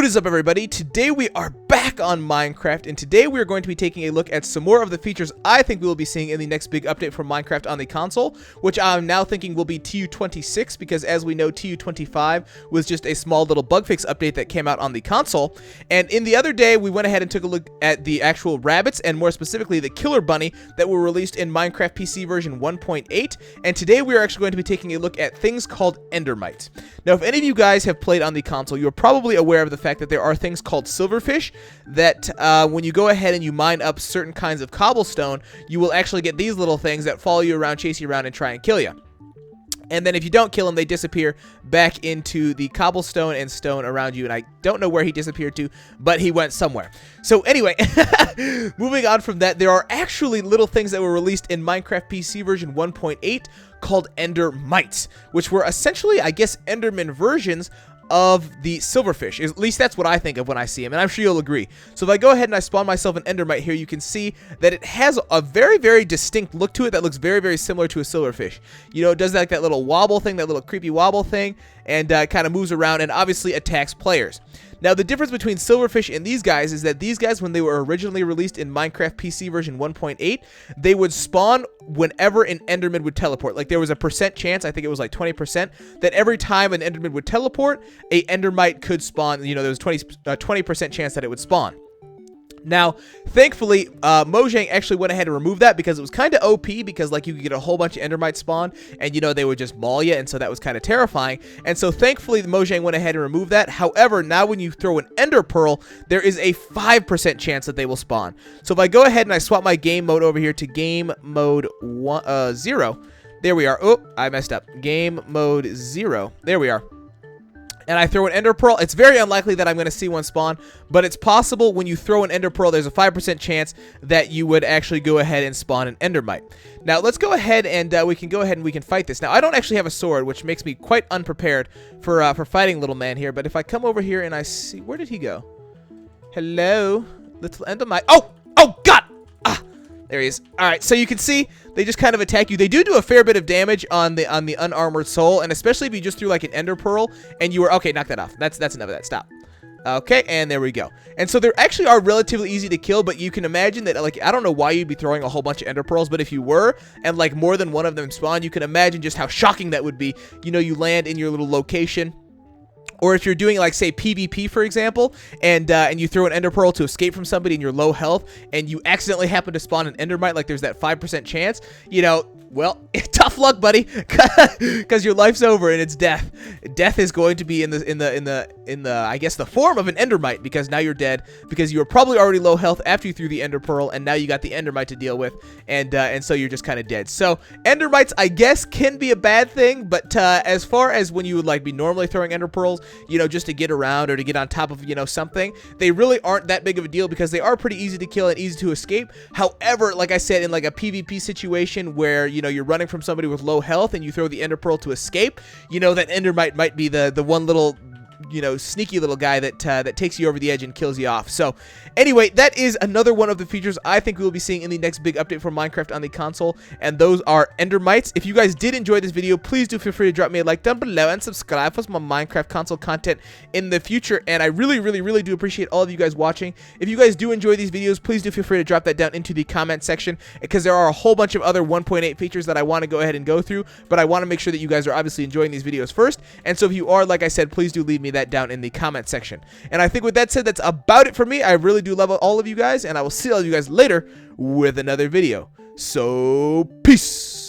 What is up, everybody? Today we are back on Minecraft, and today we are going to be taking a look at some more of the features I think we will be seeing in the next big update for Minecraft on the console, which I'm now thinking will be TU26, because as we know, TU25 was just a small little bug fix update that came out on the console. And in the other day, we went ahead and took a look at the actual rabbits, and more specifically the killer bunny that were released in Minecraft PC version 1.8. And today we are actually going to be taking a look at things called Endermites. Now, if any of you guys have played on the console, you're probably aware of the fact that there are things called silverfish that when you go ahead and you mine up certain kinds of cobblestone, you will actually get these little things that follow you around, chase you around, and try and kill you. And then if you don't kill them, they disappear back into the cobblestone and stone around you. And I don't know where he disappeared to, but he went somewhere. So anyway, moving on from that, there are actually little things that were released in Minecraft PC version 1.8 called Endermites, which were essentially, I guess, Enderman versions of the silverfish. At least that's what I think of when I see him, and I'm sure you'll agree. So if I go ahead and I spawn myself an endermite here, you can see that it has a very, very distinct look to it that looks very, very similar to a silverfish. You know, it does like that little wobble thing, that little creepy wobble thing, and kind of moves around and obviously attacks players. Now, the difference between silverfish and these guys is that these guys, when they were originally released in Minecraft PC version 1.8, they would spawn whenever an enderman would teleport. Like, there was a percent chance, I think it was like 20%, that every time an enderman would teleport, a endermite could spawn. You know, there was 20% chance that it would spawn. Now, thankfully, Mojang actually went ahead and removed that because it was kind of OP, because like you could get a whole bunch of endermites spawn and you know they would just maul you, and so that was kind of terrifying. And so thankfully Mojang went ahead and removed that. However, now when you throw an ender pearl, there is a 5% chance that they will spawn. So if I go ahead and I swap my game mode over here to game mode 0, there we are. Oh, I messed up. Game mode 0. There we are. And I throw an ender pearl, it's very unlikely that I'm going to see one spawn, but it's possible when you throw an ender pearl, there's a 5% chance that you would actually go ahead and spawn an endermite. Now, let's go ahead and we can fight this. Now, I don't actually have a sword, which makes me quite unprepared for fighting little man here, but if I come over here and I see, where did he go? Hello, little endermite. Oh, God! There he is. All right, so you can see they just kind of attack you. They do a fair bit of damage on the unarmored soul, and especially if you just threw like an ender pearl and you were okay. Knock that off. That's enough of that. Stop. Okay, and there we go. And so they actually are relatively easy to kill, but you can imagine that, like, I don't know why you'd be throwing a whole bunch of ender pearls, but if you were and like more than one of them spawn, you can imagine just how shocking that would be. You know, you land in your little location. Or if you're doing, like, say, PvP, for example, and you throw an ender pearl to escape from somebody and you're low health, and you accidentally happen to spawn an endermite, like there's that 5% chance, you know, well, tough luck, buddy, because your life's over and it's death. Death is going to be in the I guess the form of an endermite, because now you're dead, because you were probably already low health after you threw the ender pearl, and now you got the endermite to deal with, and so you're just kind of dead. So endermites, I guess, can be a bad thing, but as far as when you would like be normally throwing ender pearls, you know, just to get around or to get on top of, you know, something, they really aren't that big of a deal because they are pretty easy to kill and easy to escape. However, like I said, in like a PvP situation where, you know, you're running from somebody with low health and you throw the ender pearl to escape, you know, that endermite might be the one little, you know, sneaky little guy that takes you over the edge and kills you off. So anyway, that is another one of the features I think we will be seeing in the next big update for Minecraft on the console, and those are endermites. If you guys did enjoy this video, please do feel free to drop me a like down below and subscribe for some more Minecraft console content in the future. And I really, really, really do appreciate all of you guys watching. If you guys do enjoy these videos, please do feel free to drop that down into the comment section, because there are a whole bunch of other 1.8 features that I want to go ahead and go through, but I want to make sure that you guys are obviously enjoying these videos first. And so if you are, like I said, please do leave me that down in the comment section. And I think with that said, that's about it for me. I really do love all of you guys, and I will see all of you guys later with another video. So peace.